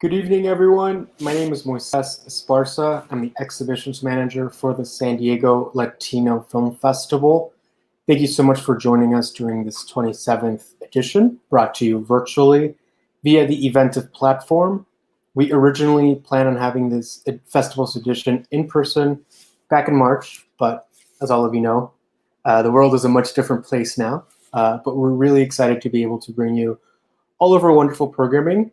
Good evening, everyone. My name is Moises Esparza. I'm the exhibitions manager for the San Diego Latino Film Festival. Thank you so much for joining us during this 27th edition, brought to you virtually via the Eventive platform. We originally planned on having this festival's edition in person back in March, but as all of you know, the world is a much different place now. But we're really excited to be able to bring you all of our wonderful programming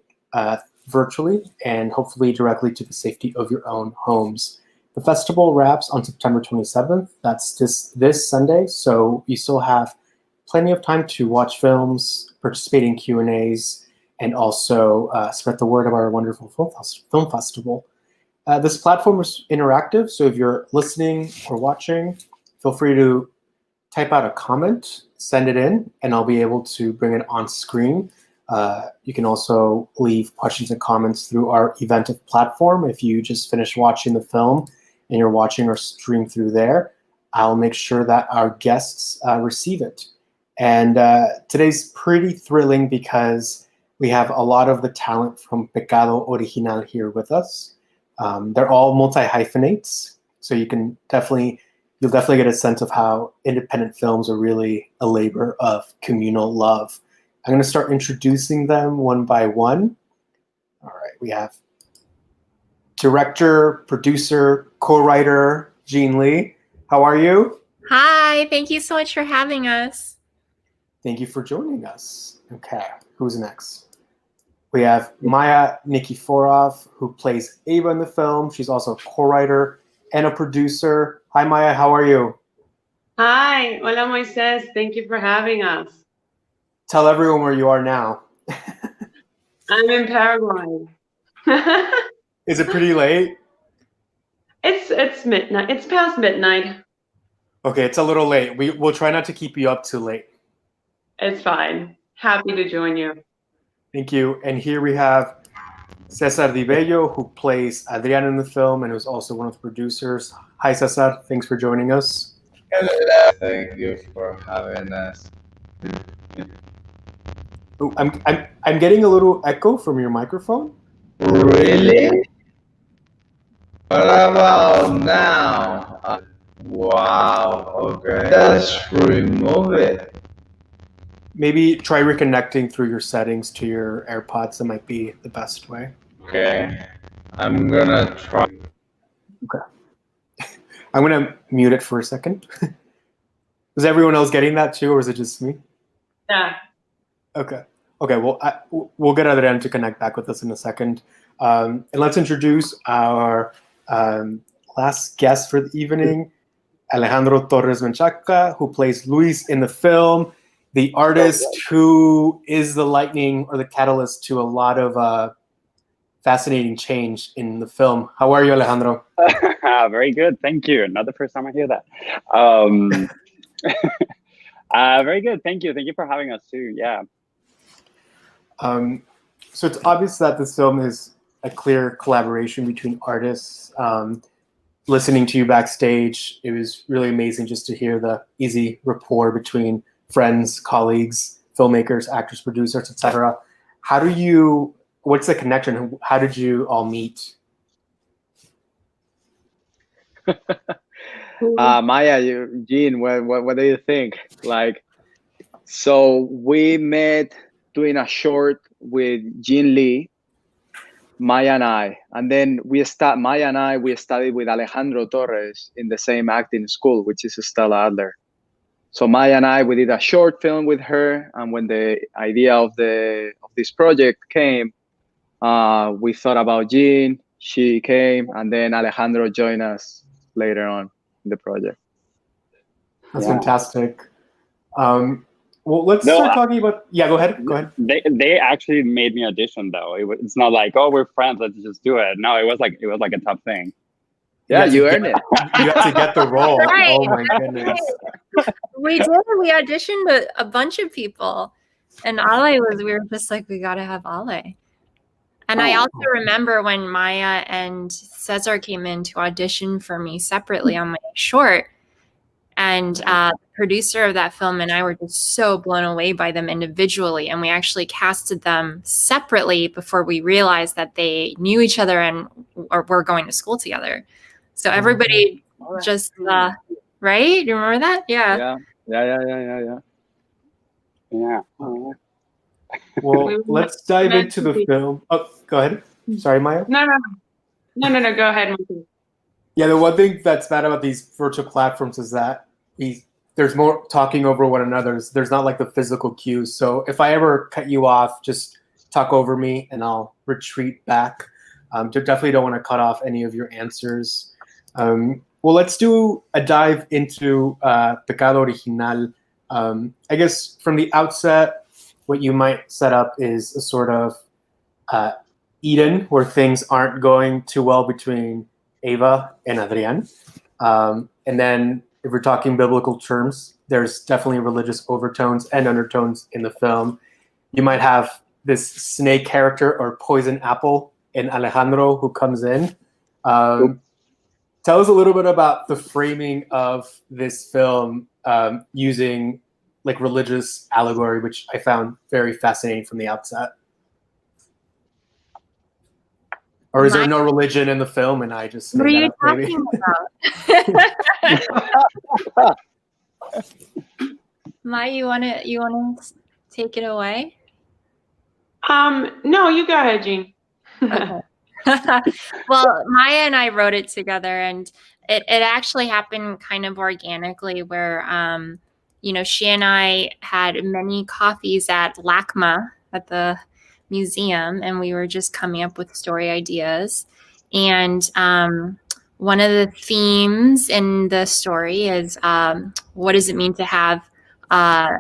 virtually and hopefully directly to the safety of your own homes. The festival wraps on September 27th. That's this Sunday, so you still have plenty of time to watch films, participate in Q&As, and also spread the word of our wonderful film festival. This platform is interactive, so if you're listening or watching, feel free to type out a comment, send it in, and I'll be able to bring it on screen. You can also leave questions and comments through our Eventive platform. If you just finished watching the film and you're watching our stream through there, I'll make sure that our guests receive it. And today's pretty thrilling because we have a lot of the talent from PECADO Original here with us. They're all multi-hyphenates, so you'll definitely get a sense of how independent films are really a labor of communal love. I'm going to start introducing them one by one. All right, we have director, producer, co-writer, Jean Lee. How are you? Hi, thank you so much for having us. Thank you for joining us. Okay, who's next? We have Maia Nikiphoroff, who plays Eva in the film. She's also a co-writer and a producer. Hi, Maia, how are you? Hi, hola Moises. Thank you for having us. Tell everyone where you are now. I'm in Paraguay. Is it pretty late? It's midnight. It's past midnight. Okay, it's a little late. We'll try not to keep you up too late. It's fine. Happy to join you. Thank you. And here we have Cesar Di Bello, who plays Adrian in the film and who's also one of the producers. Hi, Cesar. Thanks for joining us. Hello. Thank you for having us. Oh, I'm getting a little echo from your microphone. Really? What about now? Wow. Okay. Let's remove it. Maybe try reconnecting through your settings to your AirPods. That might be the best way. Okay. I'm gonna try. Okay. I'm gonna mute it for a second. Is everyone else getting that too, or is it just me? Yeah. Okay. Okay. Well, we'll get Adrian to connect back with us in a second, and let's introduce our last guest for the evening, Alejandro Torres Menchaca, who plays Luis in the film, the artist who is the lightning or the catalyst to a lot of fascinating change in the film. How are you, Alejandro? Very good, thank you. Not the first time I hear that. Very good, thank you. Thank you for having us too. Yeah. So it's obvious that this film is a clear collaboration between artists. Listening to you backstage, it was really amazing just to hear the easy rapport between friends, colleagues, filmmakers, actors, producers, etc. What's the connection? How did you all meet? Maia, Jean, what do you think? So we met doing a short with Jean Lee, Maia and I, and then we studied with Alejandro Torres in the same acting school, which is Stella Adler. So Maia and I, we did a short film with her, and when the idea of this project came, we thought about Jean. She came, and then Alejandro joined us later on in the project. That's fantastic. Well, let's start talking about. Yeah, go ahead. They actually made me audition though. It's not like, oh, we're friends, let's just do it. No, it was like a tough thing. Yeah, you earned it. You have to get the role. Right. Oh my goodness. We did. We auditioned a bunch of people, and we were just like, we got to have Ale. And I also remember when Maia and Cesar came in to audition for me separately on my short, And the producer of that film and I were just so blown away by them individually. And we actually casted them separately before we realized that they knew each other and or were going to school together. So everybody just, right? You remember that? Yeah. Yeah. Well, let's dive into the film. Oh, go ahead. Sorry, Maya. No. Go ahead, Mikey. Yeah, the one thing that's bad about these virtual platforms is that there's more talking over one another. There's not like the physical cues. So if I ever cut you off, just talk over me and I'll retreat back. Definitely don't want to cut off any of your answers. Well, let's do a dive into Pecado Original. I guess from the outset, what you might set up is a sort of Eden where things aren't going too well between Eva and Adrian. And then if we're talking biblical terms, there's definitely religious overtones and undertones in the film. You might have this snake character or poison apple in Alejandro who comes in. Tell us a little bit about the framing of this film using like religious allegory, which I found very fascinating from the outset. Or is there no religion in the film and I just What are you talking about? Maya, you wanna take it away? No, you go ahead, Jean. Okay. Well, Maya and I wrote it together, and it actually happened kind of organically where she and I had many coffees at LACMA at the museum, and we were just coming up with story ideas. And one of the themes in the story is what does it mean to have a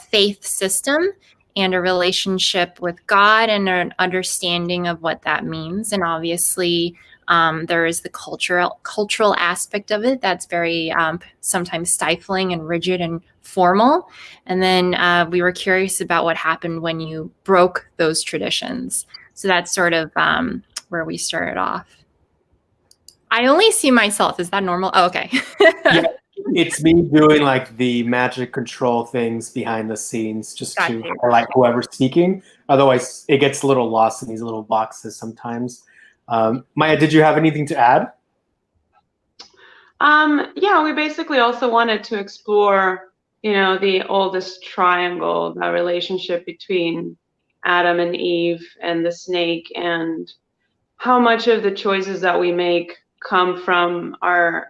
faith system and a relationship with God and an understanding of what that means. And obviously there is the cultural aspect of it that's very sometimes stifling and rigid and formal. And then we were curious about what happened when you broke those traditions. So that's sort of where we started off. I only see myself. Is that normal? Oh, okay. Yeah, it's me doing like the magic control things behind the scenes just to highlight whoever's speaking. Otherwise, it gets a little lost in these little boxes sometimes. Maya, did you have anything to add? Yeah, we basically also wanted to explore, the oldest triangle, the relationship between Adam and Eve and the snake, and how much of the choices that we make come from our,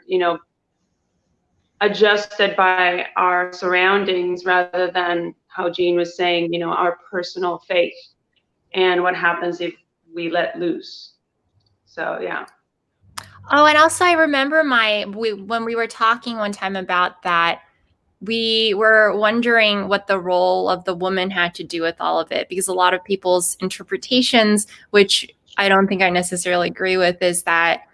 adjusted by our surroundings rather than how Jean was saying, our personal faith and what happens if we let loose. So, yeah. Oh, and also I remember when we were talking one time about that, we were wondering what the role of the woman had to do with all of it, because a lot of people's interpretations, which I don't think I necessarily agree with, is that,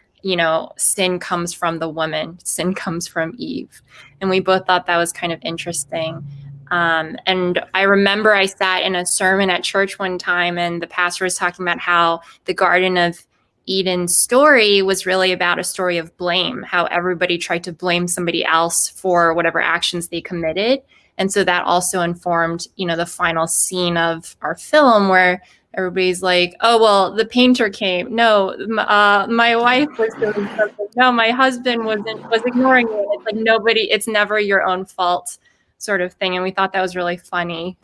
sin comes from the woman, sin comes from Eve. And we both thought that was kind of interesting. And I remember I sat in a sermon at church one time and the pastor was talking about how the Garden of Eden's story was really about a story of blame, how everybody tried to blame somebody else for whatever actions they committed. And so that also informed, the final scene of our film where everybody's like, oh, well, the painter came. No, my wife was doing something. No, my husband was ignoring me. It's like it's never your own fault sort of thing. And we thought that was really funny.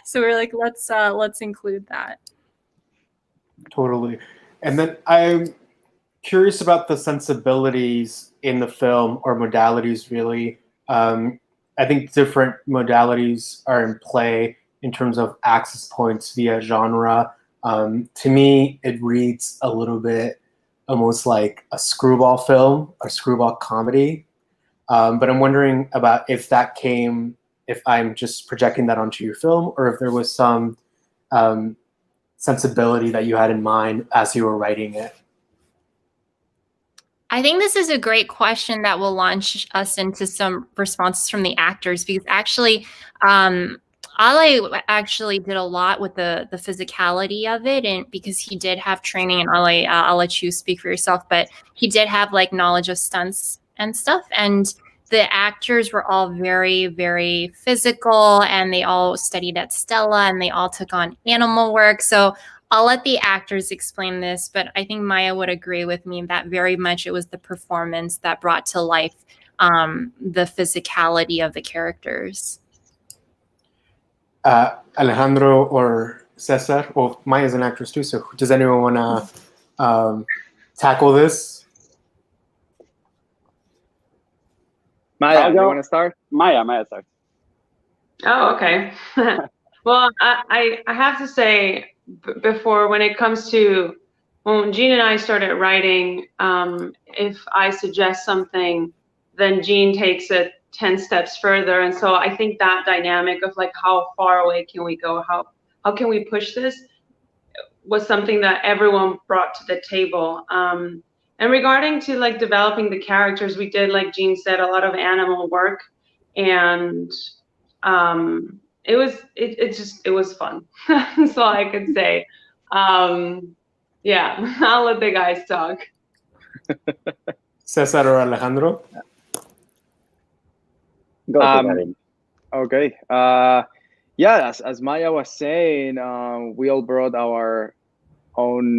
So we're like, let's include that. Totally. And then I'm curious about the sensibilities in the film, or modalities really. I think different modalities are in play in terms of access points via genre. To me, it reads a little bit almost like a screwball film, a screwball comedy. But I'm wondering about if I'm just projecting that onto your film, or if there was some sensibility that you had in mind as you were writing it. I think this is a great question that will launch us into some responses from the actors, because actually, Ale actually did a lot with the physicality of it, and because he did have training, and Ale, I'll let you speak for yourself, but he did have like knowledge of stunts and stuff. And the actors were all very, very physical, and they all studied at Stella, and they all took on animal work. So I'll let the actors explain this, but I think Maia would agree with me that very much it was the performance that brought to life the physicality of the characters. Alejandro or Cesar, well, Maya's an actress too, so does anyone want to tackle this? Maya, you want to start? Maia starts. Oh, okay. Well, I have to say, before, when it comes to when Jean and I started writing, if I suggest something, then Jean takes it 10 steps further. And so I think that dynamic of like, how far away can we go? How can we push this was something that everyone brought to the table. And regarding to like developing the characters, we did, like Jean said, a lot of animal work, and it was fun. That's all I could say. Yeah, I'll let the guys talk. Cesar or Alejandro? Go ahead. Okay. Yeah, as Maya was saying, we all brought our own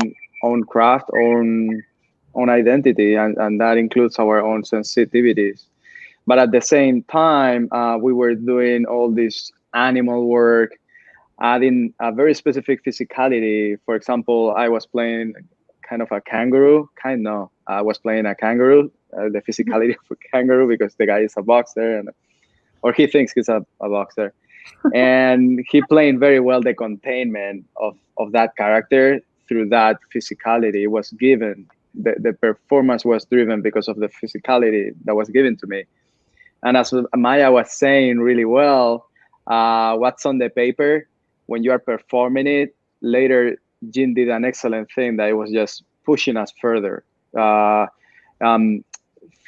craft, own identity, and that includes our own sensitivities. But at the same time, we were doing all this animal work, adding a very specific physicality. For example, I was playing kind of a kangaroo. I was playing a kangaroo, the physicality of a kangaroo, because the guy is a boxer, or he thinks he's a boxer. And he played very well the containment of that character through that physicality. It was given. The performance was driven because of the physicality that was given to me. And as Maya was saying really well, what's on the paper, when you are performing it, later Jean did an excellent thing that it was just pushing us further,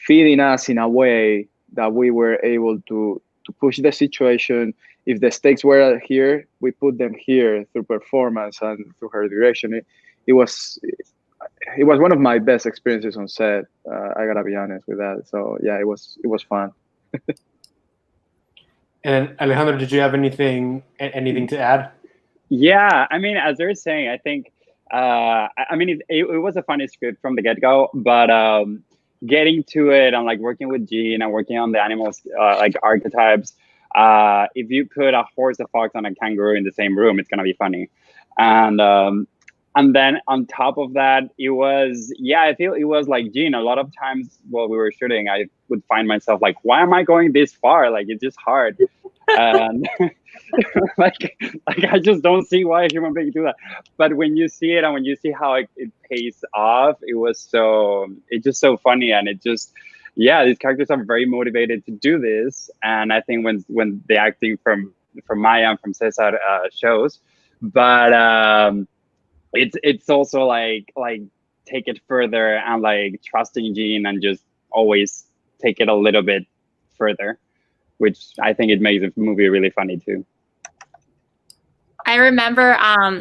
feeding us in a way that we were able to push the situation. If the stakes were here, we put them here through performance and through her direction. It was one of my best experiences on set. I gotta be honest with that. So yeah, it was fun. And Alejandro, did you have anything to add? Yeah, I mean, as they're saying, I think, it was a funny script from the get-go, but getting to it and like working with Jean and working on the animals, like archetypes, if you put a horse, a fox, and a kangaroo in the same room, it's gonna be funny. And then on top of that, it was, I feel it was like Jean. A lot of times while we were shooting, I would find myself like, why am I going this far? Like, it's just hard. And like I just don't see why a human being do that. But when you see it and when you see how it pays off, it's just so funny. And it just, these characters are very motivated to do this. And I think when the acting from Maia and from Cesar shows, but it's also like take it further and like trusting Jean and just always take it a little bit further, which I think it makes the movie really funny too. I remember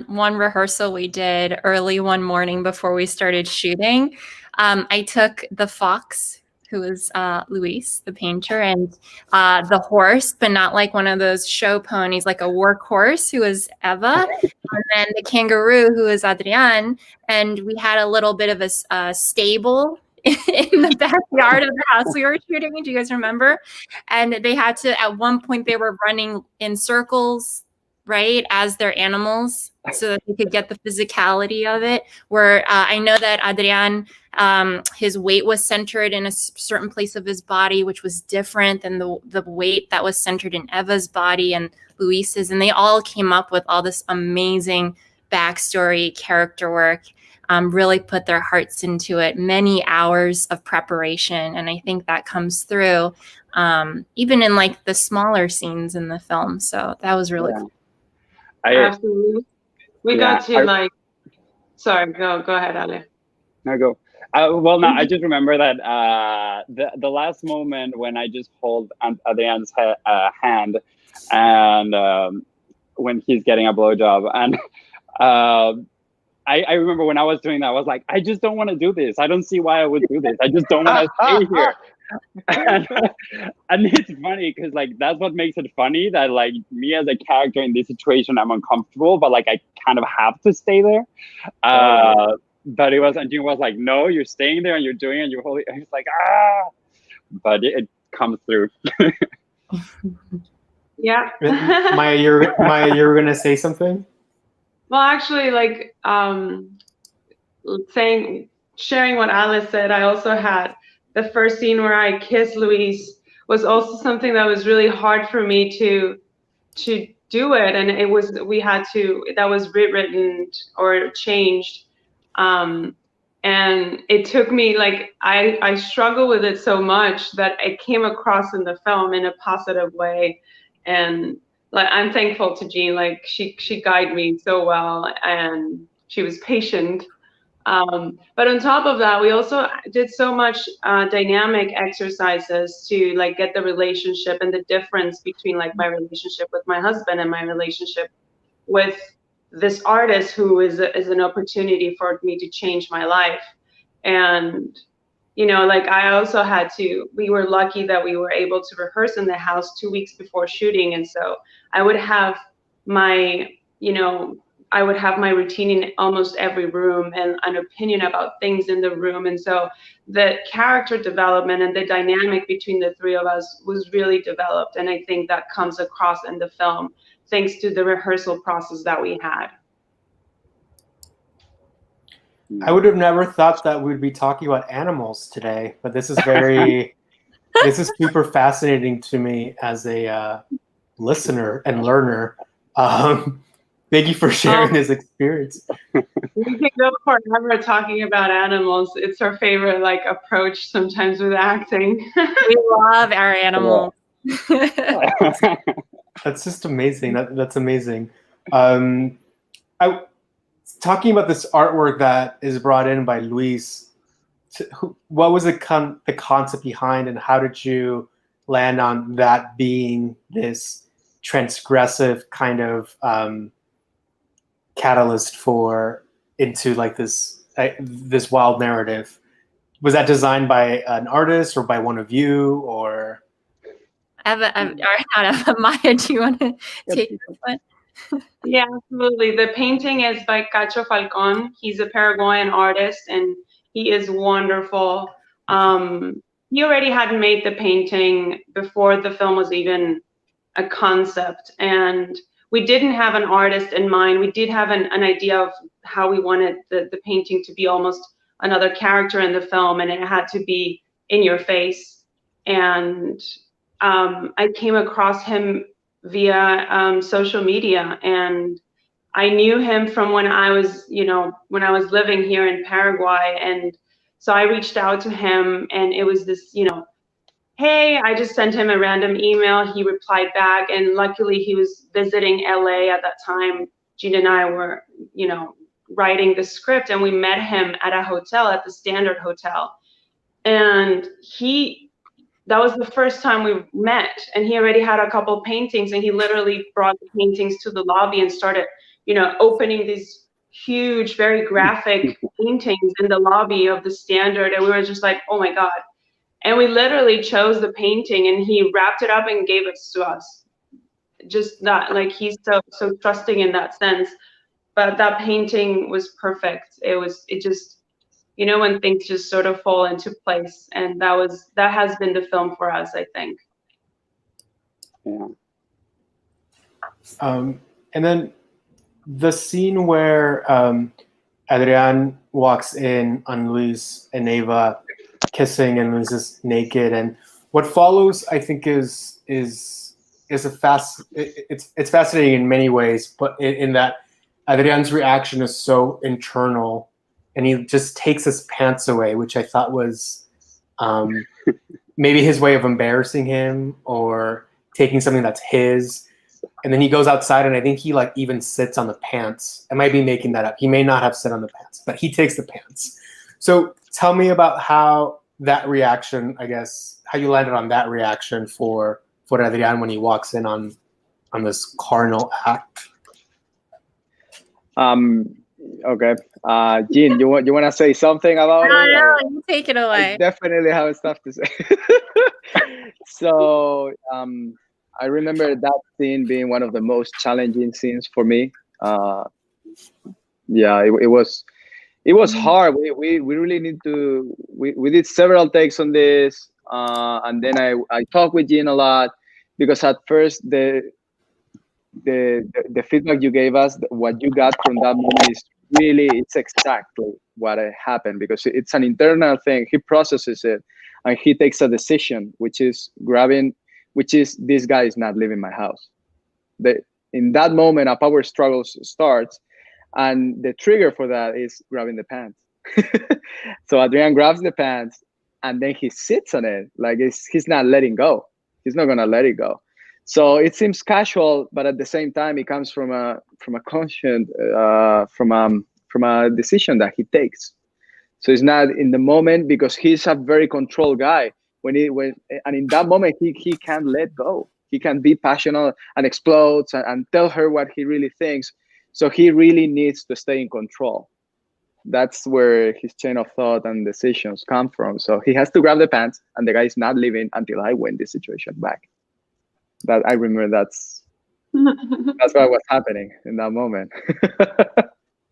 one rehearsal we did early one morning before we started shooting. I took the fox, who was Luis, the painter, and the horse, but not like one of those show ponies, like a work horse, who was Eva, and then the kangaroo, who was Adrian, and we had a little bit of a stable in the backyard of the house we were shooting. Do you guys remember? And they had to, at one point, they were running in circles, right, as their animals, so that they could get the physicality of it. Where I know that Adrian, his weight was centered in a certain place of his body, which was different than the weight that was centered in Eva's body and Luis's. And they all came up with all this amazing backstory, character work, really put their hearts into it, many hours of preparation. And I think that comes through even in like the smaller scenes in the film. So that was really cool. Absolutely. We got to sorry, go ahead, Ale. No, go. Well, no, I just remember that the last moment when I just hold Adrian's hand, and when he's getting a blowjob, and I remember when I was doing that, I was like, I just don't want to do this. I don't see why I would do this. I just don't want to stay here. and, and it's funny because like that's what makes it funny, that like me as a character in this situation, I'm uncomfortable, but like I kind of have to stay there. But it was, and Jim was like, no, you're staying there and you're doing it, and you're holding. And it's like, ah, but it comes through. Yeah. Maia, you're gonna say something? Well, actually, like sharing what Alice said, I also had the first scene where I kissed Luis was also something that was really hard for me to do it, and it was that was rewritten or changed, and it took me like I struggle with it so much that it came across in the film in a positive way, and like I'm thankful to Jean, like she guided me so well and she was patient. But on top of that, we also did so much dynamic exercises to like get the relationship and the difference between like my relationship with my husband and my relationship with this artist who is an opportunity for me to change my life. And you know, like I also we were lucky that we were able to rehearse in the house 2 weeks before shooting. And so I would have my routine in almost every room and an opinion about things in the room. And so the character development and the dynamic between the three of us was really developed. And I think that comes across in the film, thanks to the rehearsal process that we had. I would have never thought that we'd be talking about animals today, but this is this is super fascinating to me as a listener and learner. Thank you for sharing this experience. We can go forever talking about animals. It's our favorite like approach sometimes with acting. We love our animals. That's just amazing. That's amazing. Talking about this artwork that is brought in by Luis, what was the concept behind, and how did you land on that being this transgressive kind of catalyst into like this wild narrative? Was that designed by an artist or by one of you, or? Maia, do you want to take this one? Yeah, absolutely. The painting is by Cacho Falcón. He's a Paraguayan artist, and he is wonderful. He already had made the painting before the film was even a concept, and we didn't have an artist in mind. We did have an idea of how we wanted the painting to be almost another character in the film, and it had to be in your face. And I came across him via social media, and I knew him from when I was living here in Paraguay. And so I reached out to him, and it was this, hey, I just sent him a random email. He replied back, and luckily he was visiting LA at that time. Gina and I were, writing the script, and we met him at a hotel, at the Standard Hotel. And that was the first time we met, and he already had a couple paintings, and he literally brought the paintings to the lobby and started, opening these huge, very graphic paintings in the lobby of the Standard. And we were just like, oh my God. And we literally chose the painting, and he wrapped it up and gave it to us. Just that, like, he's so trusting in that sense. But that painting was perfect. It just, when things just sort of fall into place. And that has been the film for us, I think. Yeah. And then the scene where Adrian walks in on Luis and Eva kissing, and Luis is naked, and what follows, I think, it's fascinating in many ways, but in that Adrian's reaction is so internal, and he just takes his pants away, which I thought was maybe his way of embarrassing him or taking something that's his. And then he goes outside, and I think he like even sits on the pants. I might be making that up. He may not have sit on the pants, but he takes the pants. So tell me about how that reaction, I guess, how you landed on that reaction for Adrian when he walks in on this carnal act. Okay. Jean, you want to say something about No, it? no, you take it I away. definitely have stuff to say. So I remember that scene being one of the most challenging scenes for me. Yeah, it was hard. We really need to. We did several takes on this, and then I talked with Jean a lot, because at first the feedback you gave us, what you got from that moment is really, it's exactly what happened, because it's an internal thing. He processes it and he takes a decision, which is this guy is not leaving my house. In that moment, a power struggle starts, and the trigger for that is grabbing the pants. So Adrian grabs the pants and then he sits on it, like he's not letting go. He's not gonna let it go. So it seems casual, but at the same time, it comes from a conscious, from a decision that he takes. So it's not in the moment, because he's a very controlled guy. And in that moment, he can't let go. He can be passionate and explodes and tell her what he really thinks. So he really needs to stay in control. That's where his chain of thought and decisions come from. So he has to grab the pants, and the guy is not leaving until I win this situation back. That I remember, that's what was happening in that moment.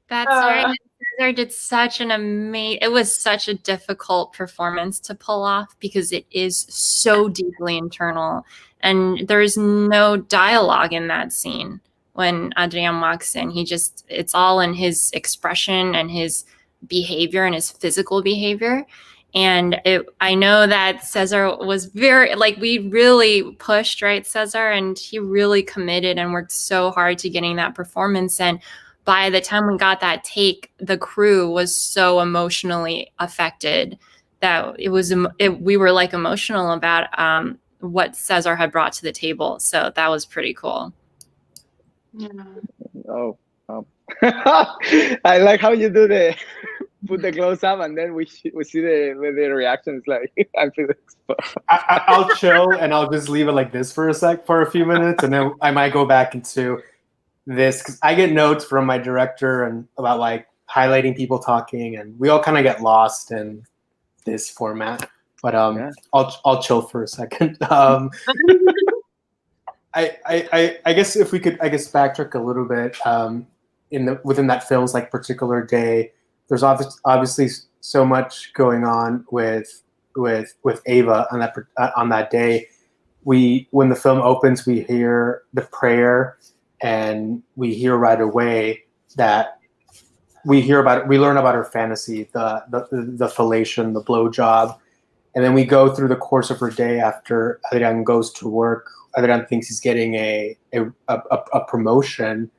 That's right. Cesar did such an amazing, it was such a difficult performance to pull off, because it is so deeply internal, and there's no dialogue in that scene. When Adrian walks in, it's all in his expression and his behavior and his physical behavior. And I know that Cesar was very, we really pushed, right, Cesar? And he really committed and worked so hard to getting that performance. And by the time we got that take, the crew was so emotionally affected that we were emotional about what Cesar had brought to the table. So that was pretty cool. Yeah. Oh. I like how you do put the close up, and then we see the reactions. Like, I feel exposed. I'll chill and I'll just leave it like this for a few minutes, and then I might go back into this, because I get notes from my director and about highlighting people talking, and we all kind of get lost in this format. But yeah. I'll chill for a second. I guess if we could backtrack a little bit within that film's particular day. There's obviously so much going on with Eva on that day. When the film opens, we hear the prayer, and we hear right away that we learn about her fantasy, the fellation, the blowjob, and then we go through the course of her day after Adrian goes to work. Adrian thinks he's getting a promotion.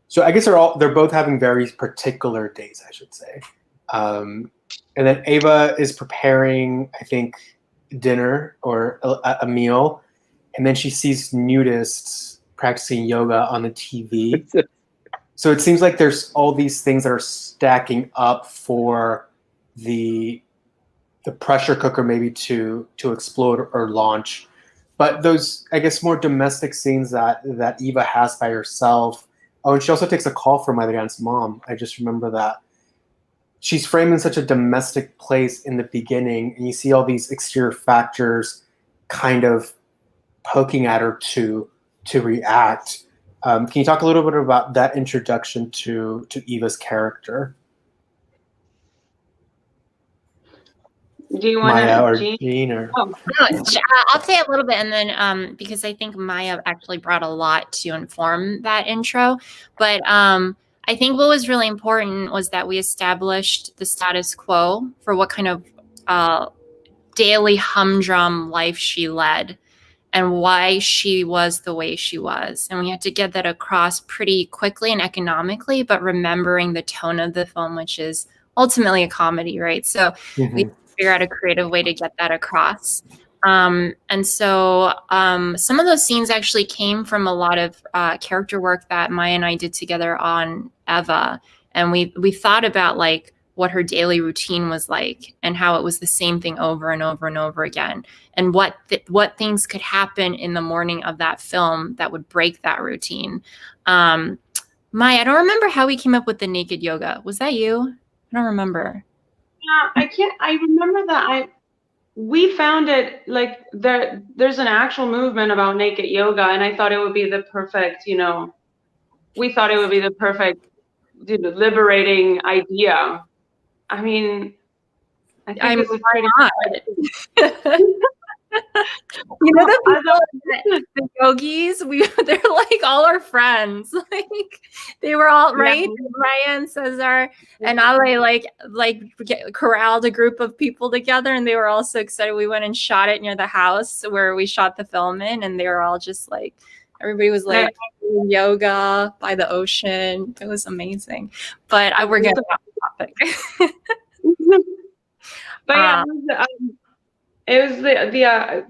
So I guess they're both having very particular days, I should say. And then Eva is preparing, I think, dinner or a meal, and then she sees nudists practicing yoga on the TV. So it seems like there's all these things that are stacking up for the pressure cooker maybe to explode or launch. But those, I guess, more domestic scenes that Eva has by herself. Oh, and she also takes a call from Adrian's mom. I just remember that. She's framed in such a domestic place in the beginning, and you see all these exterior factors kind of poking at her to react. Can you talk a little bit about that introduction to Eva's character? Do you want Maia or Jean? Jean or? Oh. No, I'll say a little bit, and then because I think Maia actually brought a lot to inform that intro. But I think what was really important was that we established the status quo for what kind of daily humdrum life she led, and why she was the way she was. And we had to get that across pretty quickly and economically, but remembering the tone of the film, which is ultimately a comedy, right? So we figure out a creative way to get that across. And so some of those scenes actually came from a lot of character work that Maia and I did together on Eva. And we thought about what her daily routine was like, and how it was the same thing over and over and over again, and what things could happen in the morning of that film that would break that routine. Maya, I don't remember how we came up with the naked yoga. Was that you? I don't remember. Yeah, I remember that we found it like there's an actual movement about naked yoga, and I thought it would be the perfect, we thought it would be the perfect, liberating idea. I mean, I think it's pretty. The yogis, they're like all our friends. Like they were all right. Maia and Cesar and Ale like corralled a group of people together, and they were all so excited. We went and shot it near the house where we shot the film in, and they were all just like, everybody was like yoga by the ocean. It was amazing. But we're getting off the topic. But yeah, it was the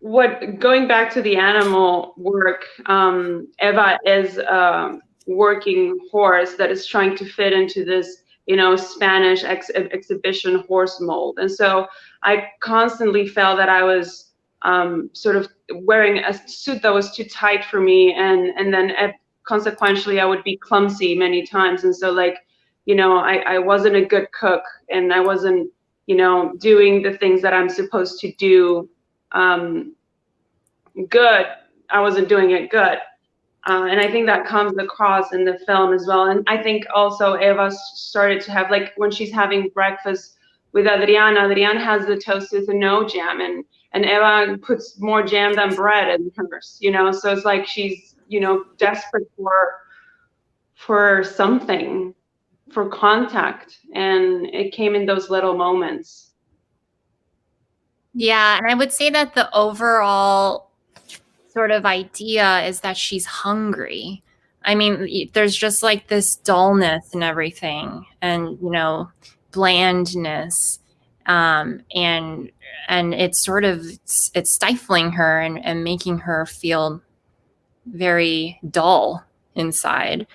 what, going back to the animal work, Eva is a working horse that is trying to fit into this, Spanish exhibition horse mold. And so I constantly felt that I was sort of wearing a suit that was too tight for me. And then consequently, I would be clumsy many times. And so I wasn't a good cook, and I wasn't, doing the things that I'm supposed to do good. I wasn't doing it good. And I think that comes across in the film as well. And I think also Eva started to have, like, when she's having breakfast with Adrian has the toast with no jam, and Eva puts more jam than bread in hers, so it's like she's, desperate for something, for contact, and it came in those little moments. Yeah, and I would say that the overall sort of idea is that she's hungry. I mean, there's just like this dullness and everything, and blandness, and it's sort of it's stifling her and making her feel very dull inside.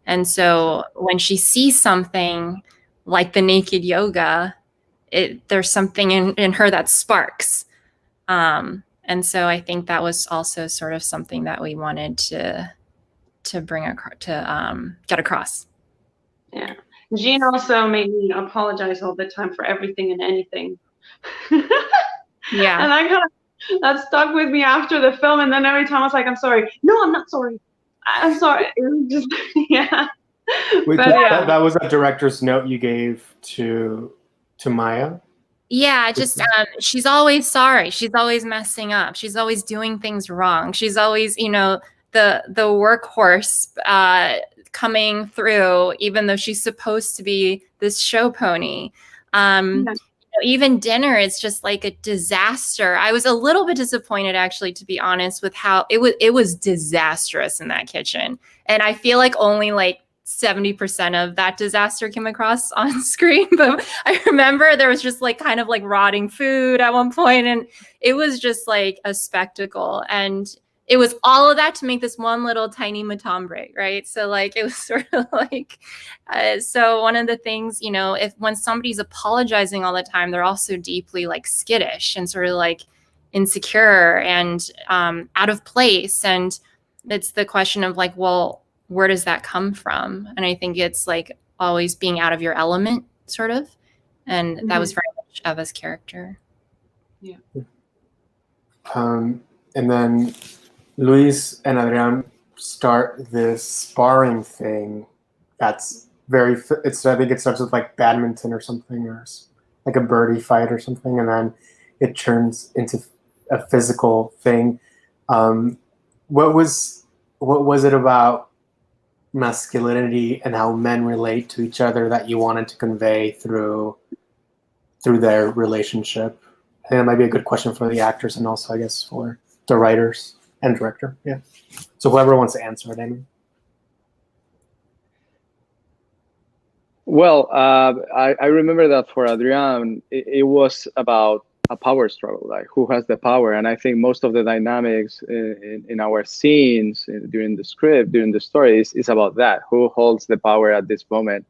And so when she sees something like the naked yoga, there's something in her that sparks. And so I think that was also sort of something that we wanted to bring get across. Yeah. Jean also made me apologize all the time for everything and anything. Yeah. And that stuck with me after the film. And then every time I was like, I'm sorry. No, I'm not sorry. I'm sorry. It was just, yeah. Wait, But, that was a director's note you gave to Maia? Yeah, just she's always sorry. She's always messing up. She's always doing things wrong. She's always, the workhorse coming through, even though she's supposed to be this show pony. Even dinner is just like a disaster. I was a little bit disappointed, actually, to be honest, with how it was disastrous in that kitchen. And I feel like only like 70% of that disaster came across on screen. But I remember there was just like kind of like rotting food at one point, and it was just like a spectacle. And it was all of that to make this one little tiny matambre, right? So like it was sort of like, so one of the things, when somebody's apologizing all the time, they're also deeply like skittish and sort of like insecure and out of place. And it's the question of like, well, where does that come from? And I think it's like always being out of your element, sort of. And that was very much Eva's character. Yeah. And then Luis and Adrian start this sparring thing that's I think it starts with like badminton or something, or like a birdie fight or something, and then it turns into a physical thing. What was it about masculinity and how men relate to each other that you wanted to convey through their relationship? I think that might be a good question for the actors, and also I guess for the writers and director. Yeah. So whoever wants to answer it, Amy. Well, I remember that for Adrian, it was about a power struggle, like who has the power. And I think most of the dynamics in our scenes during the script, during the stories, is about that. Who holds the power at this moment,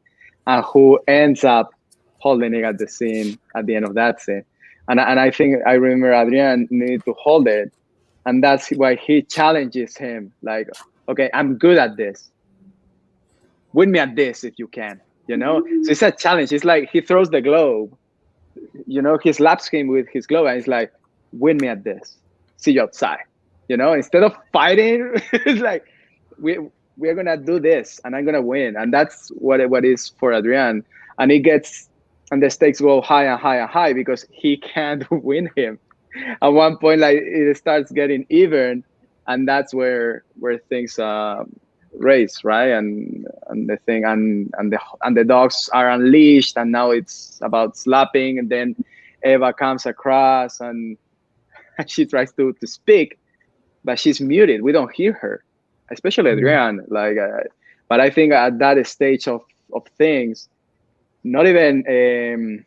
and who ends up holding it at the end of that scene. And I think I remember Adrian needed to hold it. And that's why he challenges him, like, okay, I'm good at this. win me at this if you can, you know? So it's a challenge. It's like he throws the globe, you know, he slaps him with his globe and it's like, win me at this. See you outside. You know, instead of fighting, it's like we're gonna do this and I'm gonna win. And that's what it is for Adrian. And the stakes go high and high and high because he can't win him. At one point, like it starts getting even, and that's where things race, right? And the thing and the dogs are unleashed, and now it's about slapping. And then Eva comes across and she tries to speak, but she's muted. We don't hear her, especially Adrian. Like, but I think at that stage of things, not even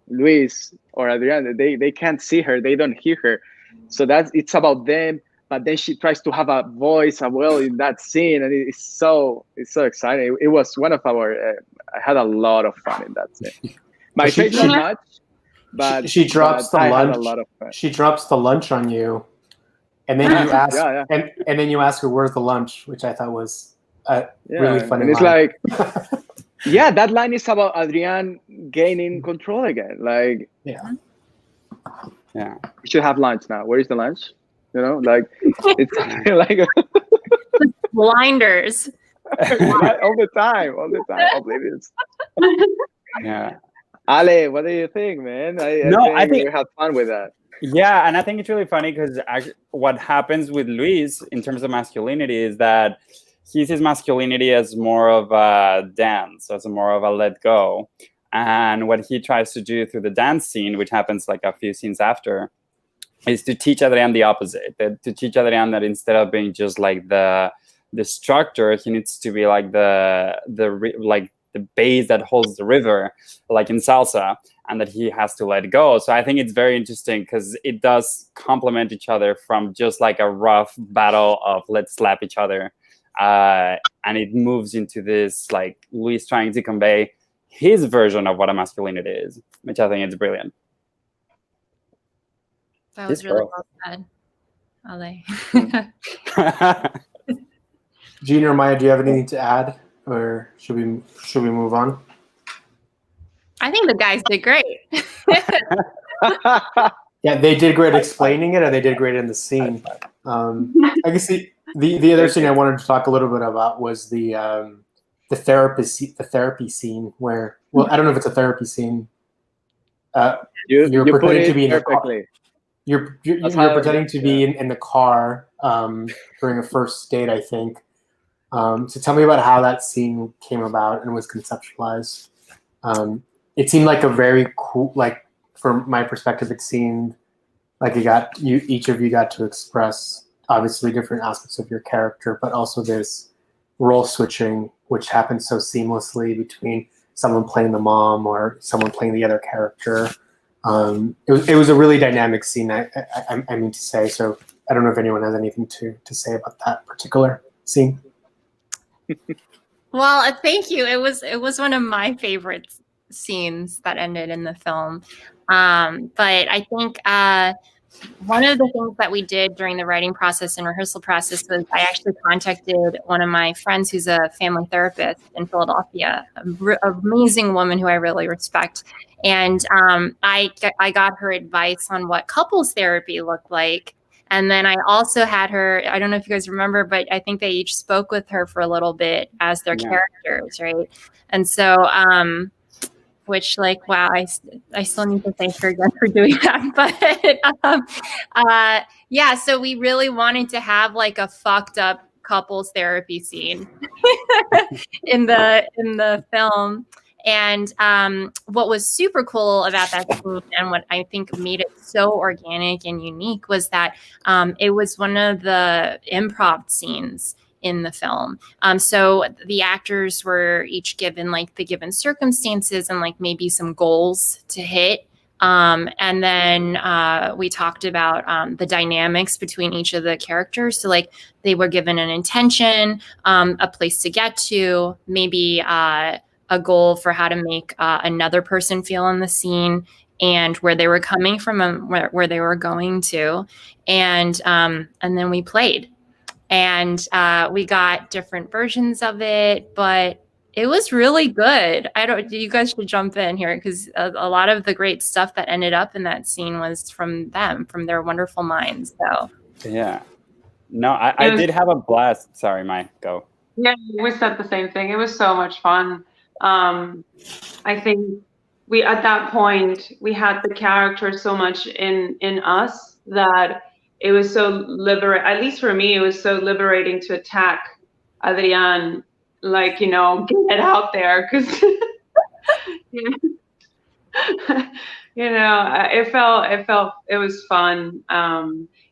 Luis or Adrian, they can't see her, they don't hear her. So it's about them. But then she tries to have a voice as well in that scene, and it's so exciting. It was one of our. I had a lot of fun in that scene. My face not much, but she drops the lunch. I had a lot of fun. She drops the lunch on you, and then you ask, And then you ask her, "Where's the lunch?" Which I thought was really funny. And it's like, yeah, that line is about Adrian gaining control again. Like, yeah, we should have lunch now. Where is the lunch? You know, like it's like blinders all the time. Oblivious. Yeah. Ale, what do you think, man? I think we had fun with that. Yeah, and I think it's really funny because what happens with Luis in terms of masculinity is that he sees masculinity as more of a dance, as more of a let go. And what he tries to do through the dance scene, which happens like a few scenes after, is to teach Adrian the opposite. To teach Adrian that instead of being just like the destructor, he needs to be like the base that holds the river, like in salsa, and that he has to let go. So I think it's very interesting because it does complement each other from just like a rough battle of let's slap each other, and it moves into this like Luis trying to convey his version of what a masculinity is, which I think is brilliant. That was really well said, Ale. Gina or Maya, do you have anything to add, or should we move on? I think the guys did great. Yeah, they did great explaining it, and they did great in the scene. I guess the other scene I wanted to talk a little bit about was the therapy scene where, well, I don't know if it's a therapy scene. You're pretending to be in perfectly. You're pretending to be in the car during a first date, I think. So tell me about how that scene came about and was conceptualized. It seemed like a very cool, like from my perspective, it seemed like each of you got to express obviously different aspects of your character, but also this role switching, which happens so seamlessly between someone playing the mom or someone playing the other character. It was a really dynamic scene, I mean to say. So I don't know if anyone has anything to say about that particular scene. Well, thank you. It was one of my favorite scenes that ended in the film. But I think one of the things that we did during the writing process and rehearsal process was I actually contacted one of my friends who's a family therapist in Philadelphia, an amazing woman who I really respect. And I got her advice on what couples therapy looked like. And then I also had her, I don't know if you guys remember, but I think they each spoke with her for a little bit as their characters, right? And so, which like, wow, I still need to thank her again for doing that. But yeah, so we really wanted to have like a fucked up couples therapy scene in the film. And what was super cool about that scene and what I think made it so organic and unique was that it was one of the improv scenes in the film. So the actors were each given like the given circumstances and like maybe some goals to hit. And then we talked about the dynamics between each of the characters. So like they were given an intention, a place to get to, maybe a goal for how to make another person feel in the scene and where they were coming from and where they were going to. And then we played. And we got different versions of it, but It was really good. You guys should jump in here because a lot of the great stuff that ended up in that scene was from them, from their wonderful minds. So Yeah. No, I did have a blast. Sorry, Mai, go. Yeah, we said the same thing. It was so much fun. I think we, at that point, we had the character so much in us that it was so liberating. At least for me, it was so liberating to attack Adrian, like, you know, get it out there, because you know, it was fun.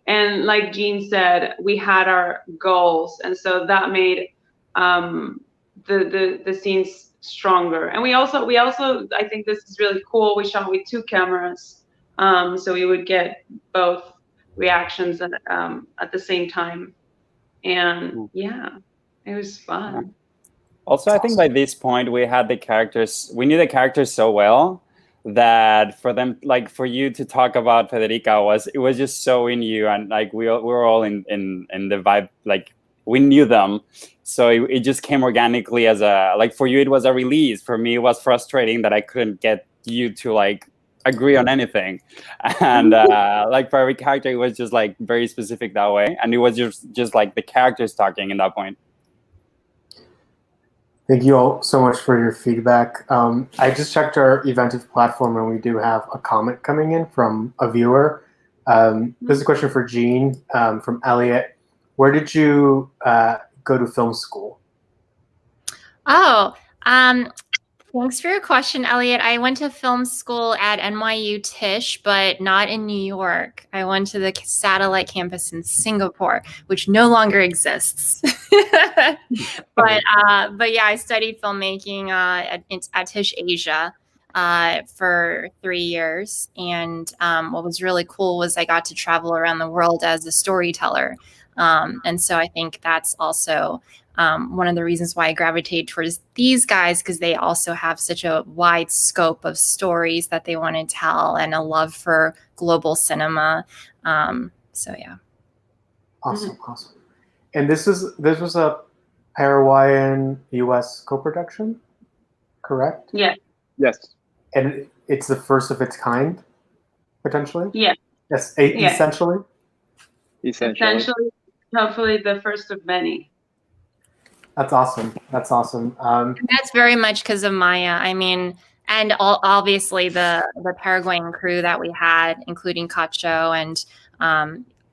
And like Jean said, we had our goals, and so that made the scenes stronger. And we also I think this is really cool, we shot with 2 cameras, so we would get both reactions at the same time. And yeah, it was fun. Also, I think by this point we knew the characters so well that for them, like for you to talk about Federica, it was just so in you, and like we were all in the vibe, like we knew them, so it just came organically as like for you it was a release. For me, it was frustrating that I couldn't get you to like agree on anything, and like for every character it was just like very specific that way, and it was just like the characters talking in that point. Thank you all so much for your feedback. I just checked our Eventive platform, and we do have a comment coming in from a viewer. This is a question for Jean from Elliot. Where did you go to film school? Oh, thanks for your question, Elliot. I went to film school at NYU Tisch, but not in New York. I went to the satellite campus in Singapore, which no longer exists. But yeah, I studied filmmaking at Tisch Asia for 3 years. And what was really cool was I got to travel around the world as a storyteller. And so I think that's also one of the reasons why I gravitate towards these guys, because they also have such a wide scope of stories that they want to tell and a love for global cinema. So yeah. Awesome. And this was a Paraguayan-US co-production, correct? Yeah. Yes. And it's the first of its kind, potentially? Yeah. Yes, essentially? Essentially, hopefully the first of many. That's awesome. That's very much because of Maia. I mean, and obviously the Paraguayan crew that we had, including Cacho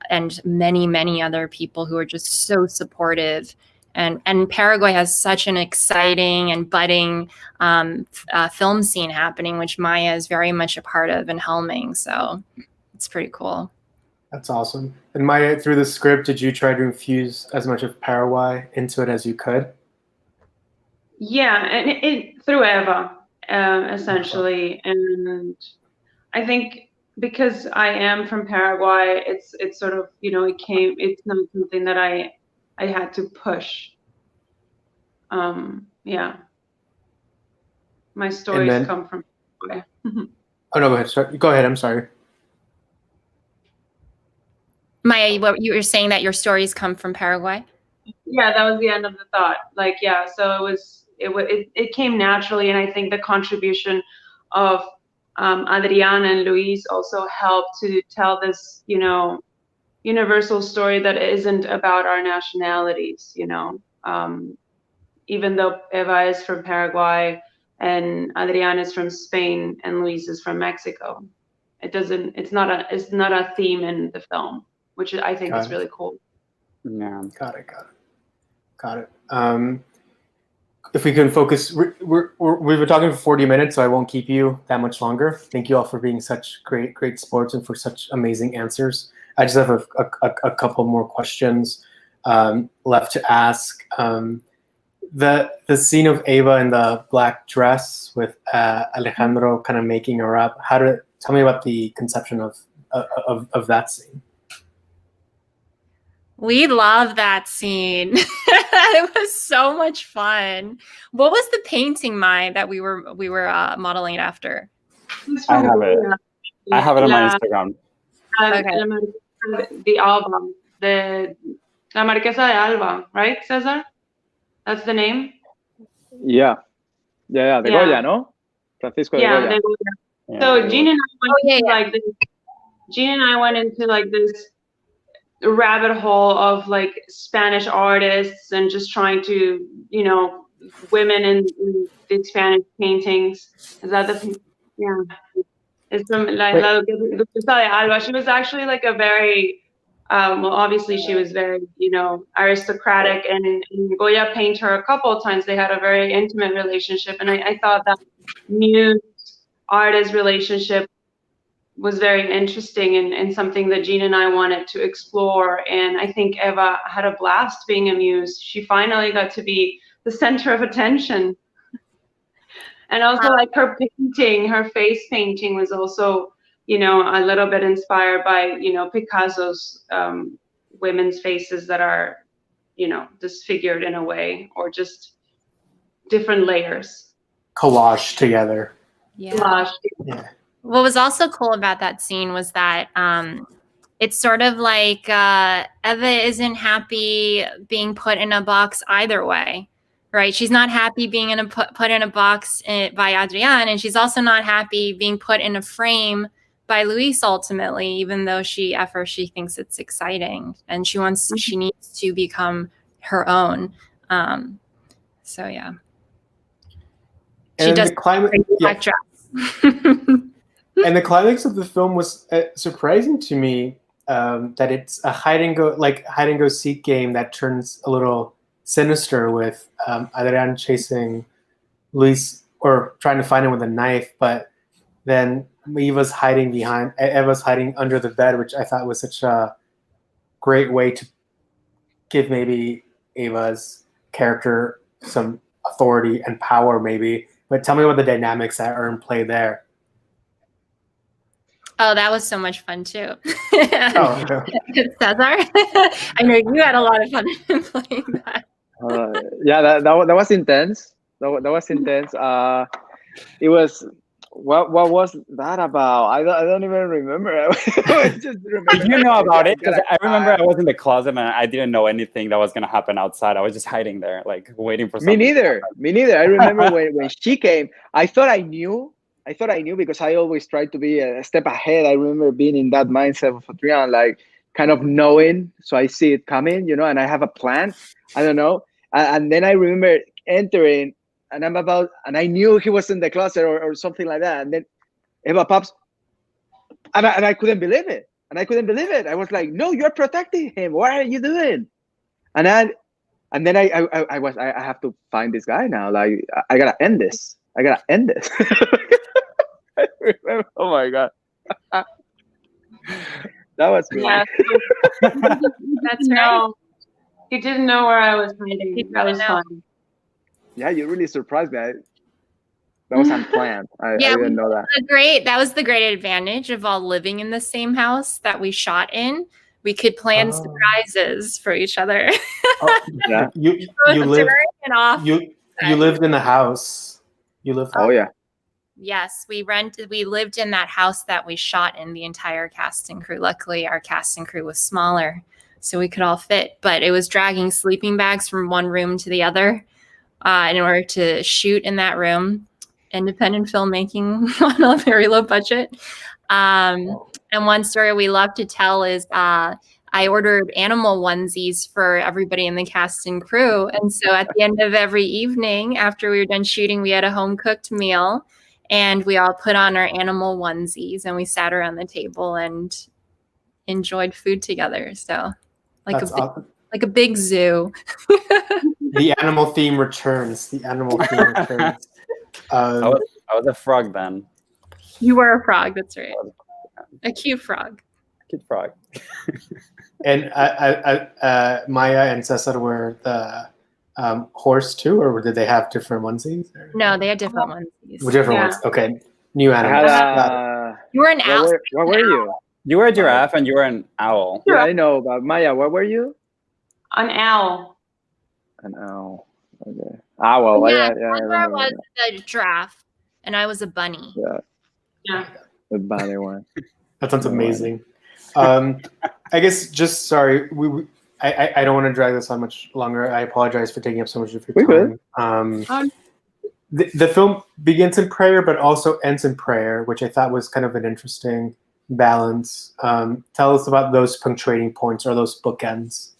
and many other people who are just so supportive. And Paraguay has such an exciting and budding film scene happening, which Maia is very much a part of and helming. So it's pretty cool. That's awesome. And Maia, through the script, did you try to infuse as much of Paraguay into it as you could? Yeah, and it through Eva, essentially. And I think because I am from Paraguay, it's sort of, you know, it's not something that I had to push. Yeah. My stories come from Paraguay. Oh no, go ahead. I'm sorry. Maia, what you were saying, that your stories come from Paraguay? Yeah, that was the end of the thought. Like, yeah, so it came naturally, and I think the contribution of Adrian and Luis also helped to tell this, you know, universal story that isn't about our nationalities, you know. Even though Eva is from Paraguay and Adrian is from Spain and Luis is from Mexico, it's not a theme in the film, which I think is really cool. Yeah. Got it. If we can focus, we've been talking for 40 minutes, so I won't keep you that much longer. Thank you all for being such great sports and for such amazing answers. I just have a couple more questions left to ask. The scene of Eva in the black dress with Alejandro kind of making her up. Tell me about the conception of that scene. We love that scene. It was so much fun. What was the painting, Mai, that we were modeling it after? I have it. I have it on my Instagram. Okay. The album, La Marquesa de Alba, right, Cesar? That's the name? Yeah, Yeah, the Yeah. Goya, no? Francisco de Yeah, Goya. they were. Yeah. So Gene and I went yeah, into yeah. like this. Gene and I went into like this rabbit hole of like Spanish artists and just trying to, you know, women in the Spanish paintings. Is that the? Yeah. It's from La Duquesa de Alba. She was actually like a very, well, obviously she was very, you know, aristocratic, and Goya painted her a couple of times. They had a very intimate relationship, and I thought that muse artist relationship was very interesting and something that Gene and I wanted to explore. And I think Eva had a blast being a muse. She finally got to be the center of attention. And also like her painting, her face painting was also, you know, a little bit inspired by, you know, Picasso's women's faces that are, you know, disfigured in a way, or just different layers. Collage together. Yeah. Collage. Yeah. What was also cool about that scene was that it's sort of like Eva isn't happy being put in a box either way, right? She's not happy being put in a box by Adrian, and she's also not happy being put in a frame by Luis ultimately, even though at first she thinks it's exciting, and she needs to become her own. So yeah. She And does the climate, black dress. and the climax of the film was surprising to me, that it's a hide and go seek game that turns a little sinister with Adrian chasing Luis, or trying to find him with a knife, but then Eva's hiding under the bed, which I thought was such a great way to give maybe Eva's character some authority and power, maybe. But tell me what the dynamics that are in play there. Oh, that was so much fun too. Oh, no. Cesar, I know you had a lot of fun playing that. Yeah, that was intense. That was intense. It was. What was that about? I don't even remember. I just remember. I do know about it because I remember I was in the closet and I didn't know anything that was gonna happen outside. I was just hiding there, like waiting for something. Me neither. I remember when she came. I thought I knew because I always tried to be a step ahead. I remember being in that mindset of Adrian, like kind of knowing, so I see it coming, you know, and I have a plan. I don't know, and then I remember entering. And I knew he was in the closet or something like that. And then Eva pops, and I couldn't believe it. I was like, "No, you're protecting him. What are you doing?" And then I have to find this guy now. Like, I gotta end this. I remember, oh my god, that was me. Yeah. That's right. He didn't know where I was hiding. That was fun. Yeah, you really surprised me. That was unplanned. I didn't know that. That was the great advantage of all living in the same house that we shot in. We could plan surprises for each other. Yeah. You lived in the house. You lived. Oh yeah. Yes, we lived in that house that we shot in, the entire cast and crew. Luckily, our cast and crew was smaller, so we could all fit. But it was dragging sleeping bags from one room to the other in order to shoot in that room. Independent filmmaking on a very low budget. And one story we love to tell is I ordered animal onesies for everybody in the cast and crew. And so at the end of every evening, after we were done shooting, we had a home-cooked meal. And we all put on our animal onesies and we sat around the table and enjoyed food together. So like a big zoo. The animal theme returns. I was a frog then. You were a frog, that's right. A cute frog. Cute frog. And Maia and Cesar were the horse too, or did they have different onesies? Or? No, they had different onesies. Different ones. Okay, new animals. You were an owl. What were you? You were a giraffe and you were an owl. Yeah, I know. But Maia, what were you? An owl. An owl. Okay. Owl. Yeah, I was the giraffe, and I was a bunny. Yeah. The bunny one. That sounds amazing. I guess just sorry. I don't want to drag this on much longer. I apologize for taking up so much of your time. the film begins in prayer, but also ends in prayer, which I thought was kind of an interesting balance. Tell us about those punctuating points or those bookends.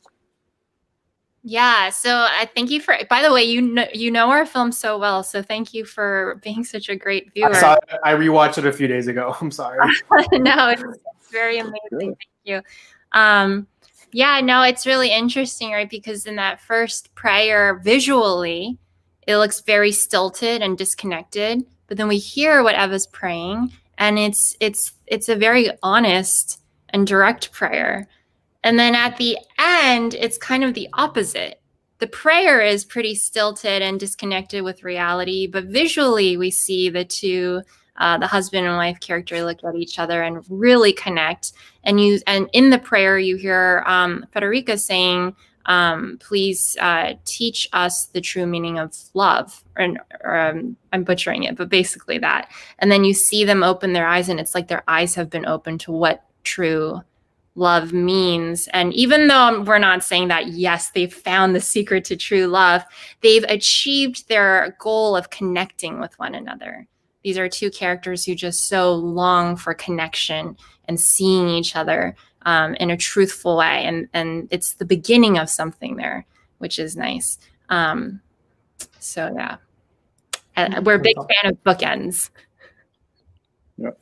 Yeah, so I thank you for. By the way, you know our film so well, so thank you for being such a great viewer. I rewatched it a few days ago. I'm sorry. No, it's very amazing. Thank you. Yeah, no, it's really interesting, right? Because in that first prayer, visually, it looks very stilted and disconnected. But then we hear what Eva's praying, and it's a very honest and direct prayer. And then at the end, it's kind of the opposite. The prayer is pretty stilted and disconnected with reality, but visually we see the two, the husband and wife character, look at each other and really connect. And in the prayer, you hear Federica saying, please teach us the true meaning of love. I'm butchering it, but basically that. And then you see them open their eyes, and it's like their eyes have been opened to what true love means. And even though we're not saying that, yes, they've found the secret to true love, they've achieved their goal of connecting with one another. These are two characters who just so long for connection and seeing each other in a truthful way. And it's the beginning of something there, which is nice. So yeah, we're a big fan of bookends. Yeah.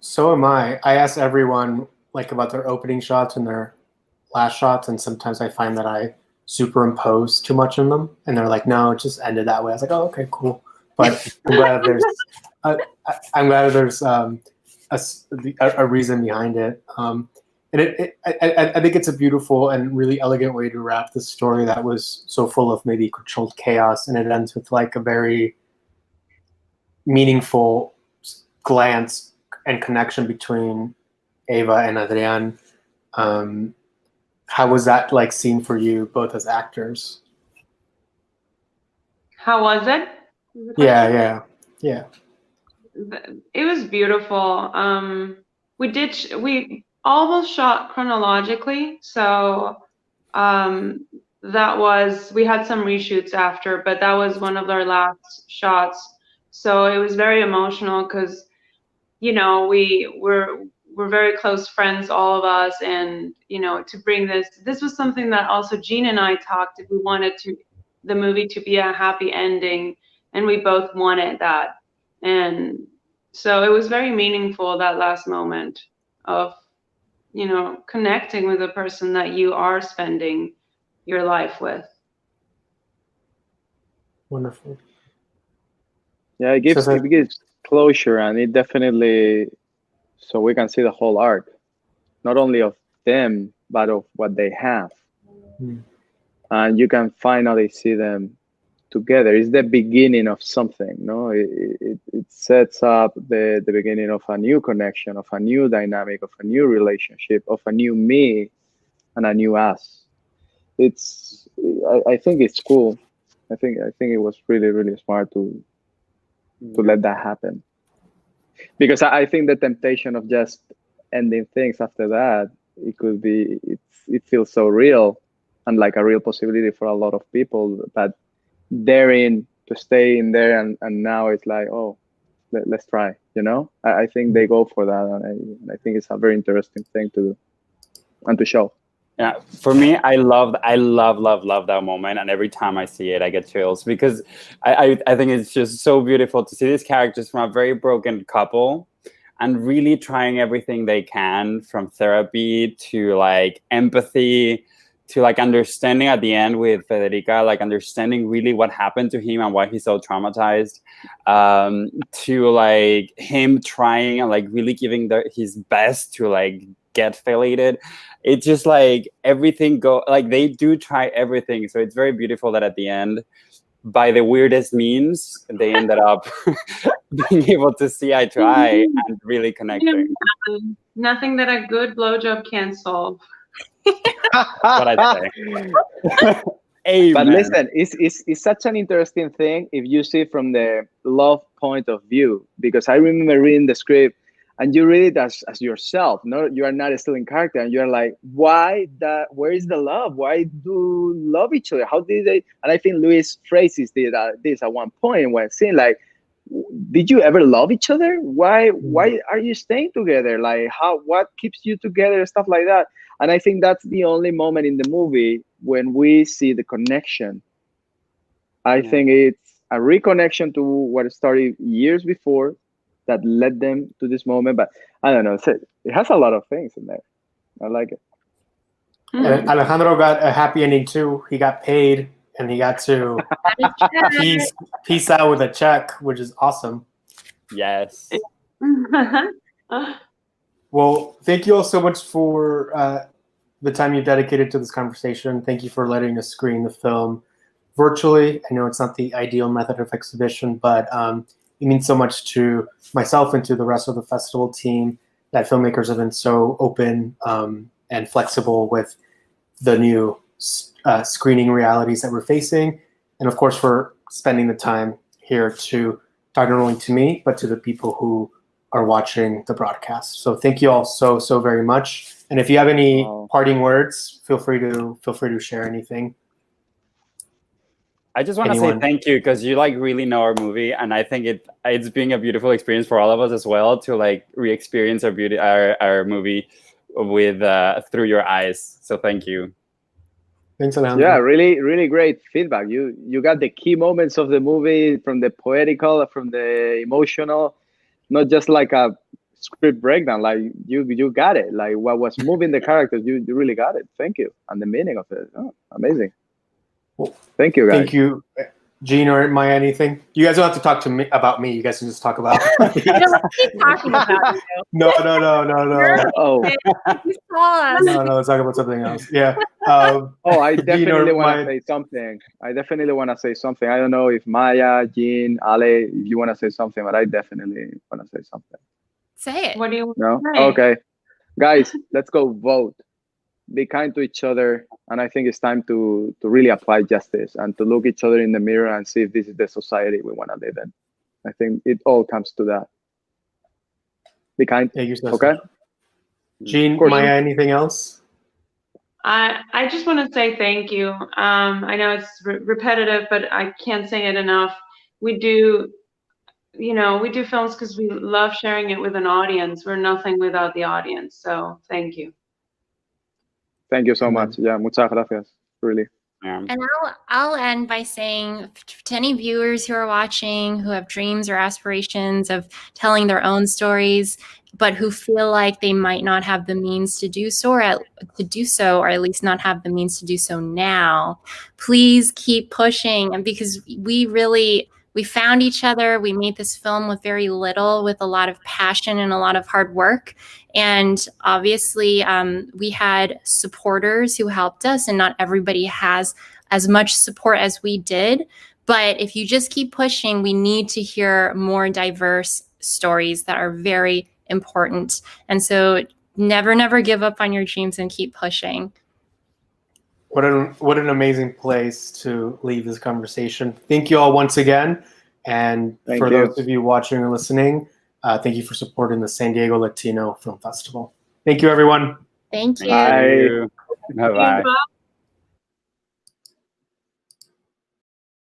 So am I. I asked everyone about their opening shots and their last shots, and sometimes I find that I superimpose too much in them, and they're like, no, it just ended that way. I was like, oh, okay, cool. But I'm glad there's a reason behind it. And I think it's a beautiful and really elegant way to wrap the story that was so full of maybe controlled chaos, and it ends with a very meaningful glance and connection between Eva and Adrian. How was that scene for you, both as actors? How was it? Yeah. It was beautiful. We almost shot chronologically, so we had some reshoots after, but that was one of our last shots. So it was very emotional because, we're very close friends, all of us, and to bring this was something that also Jean and I talked. If we wanted the movie to be a happy ending, and we both wanted that, and so it was very meaningful, that last moment of connecting with a person that you are spending your life with. Wonderful. Yeah, it gives closure, and it definitely, so we can see the whole arc, not only of them, but of what they have. And you can finally see them together. It's the beginning of something, no? It sets up the beginning of a new connection, of a new dynamic, of a new relationship, of a new me and a new us. I think it's cool. I think it was really, really smart to let that happen. Because I think the temptation of just ending things after that, it feels so real and like a real possibility for a lot of people, but daring to stay in there and now it's like, oh, let's try, I think they go for that, and I think it's a very interesting thing to do and to show. Yeah, for me, I love that moment, and every time I see it, I get chills because I think it's just so beautiful to see these characters from a very broken couple and really trying everything they can, from therapy to empathy to understanding at the end with Federica, understanding really what happened to him and why he's so traumatized, to him trying and really giving his best to get felated. It's just everything they do try everything. So it's very beautiful that at the end, by the weirdest means, they ended up being able to see eye to eye and really connecting. Nothing that a good blowjob can't solve. What I say. Amen. But listen, it's such an interesting thing if you see from the love point of view, because I remember reading the script and you read it as yourself. No, you are not still in character, and you're like, why that? Where is the love? Why do love each other? How did they? And I think Luis phrases this at one point when saying like, did you ever love each other? Why are you staying together? Like what keeps you together? Stuff like that. And I think that's the only moment in the movie when we see the connection. I think it's a reconnection to what started years before that led them to this moment. But I don't know, it has a lot of things in there. I like it. And Alejandro got a happy ending too. He got paid and he got to peace out with a check, which is awesome. Yes. Well, thank you all so much for the time you've dedicated to this conversation. Thank you for letting us screen the film virtually. I know it's not the ideal method of exhibition, but it means so much to myself and to the rest of the festival team that filmmakers have been so open and flexible with the new screening realities that we're facing. And of course, for spending the time here to talk not only to me, but to the people who are watching the broadcast. So thank you all so very much. And if you have any parting words, feel free to share anything. I just want to say thank you because you like really know our movie, and I think it's been a beautiful experience for all of us as well to like re-experience our movie with through your eyes. So thank you. Thanks, Alejandro. Yeah, really great feedback. You got the key moments of the movie, from the poetical, from the emotional, not just like a script breakdown. Like you got it. Like what was moving the characters, you really got it. Thank you. And the meaning of it. Oh, amazing. Well, thank you, guys. Thank you, Gene or Maia. Anything? You guys don't have to talk to me about me. You guys can just talk about. Keep talking about you. No. Oh. You saw us. No, let's talk about something else. Yeah. I definitely want Maia. to say something. I definitely want to say something. I don't know if Maia, Gene, Ale, if you want to say something, but I definitely want to say something. Say it. What do you want No? to say? Okay. Guys, let's go vote. Be kind to each other. And I think it's time to really apply justice and to look each other in the mirror and see if this is the society we want to live in. I think it all comes to that. Be kind. Thank you, Cesar. Okay? Gene, Maia, anything else? I just want to say thank you. I know it's repetitive, but I can't say it enough. We do films because we love sharing it with an audience. We're nothing without the audience. So thank you. Thank you so much. Yeah, muchas gracias. Really. Yeah. And I'll end by saying to any viewers who are watching, who have dreams or aspirations of telling their own stories, but who feel like they might not have the means to do so, or at least not have the means to do so now, please keep pushing. And because we found each other, we made this film with very little, with a lot of passion and a lot of hard work. And obviously, we had supporters who helped us, and not everybody has as much support as we did. But if you just keep pushing, we need to hear more diverse stories that are very important. And so never give up on your dreams and keep pushing. What an amazing place to leave this conversation. Thank you all once again. And for those of you watching or listening, thank you for supporting the San Diego Latino Film Festival. Thank you, everyone. Thank you. Bye. Bye-bye.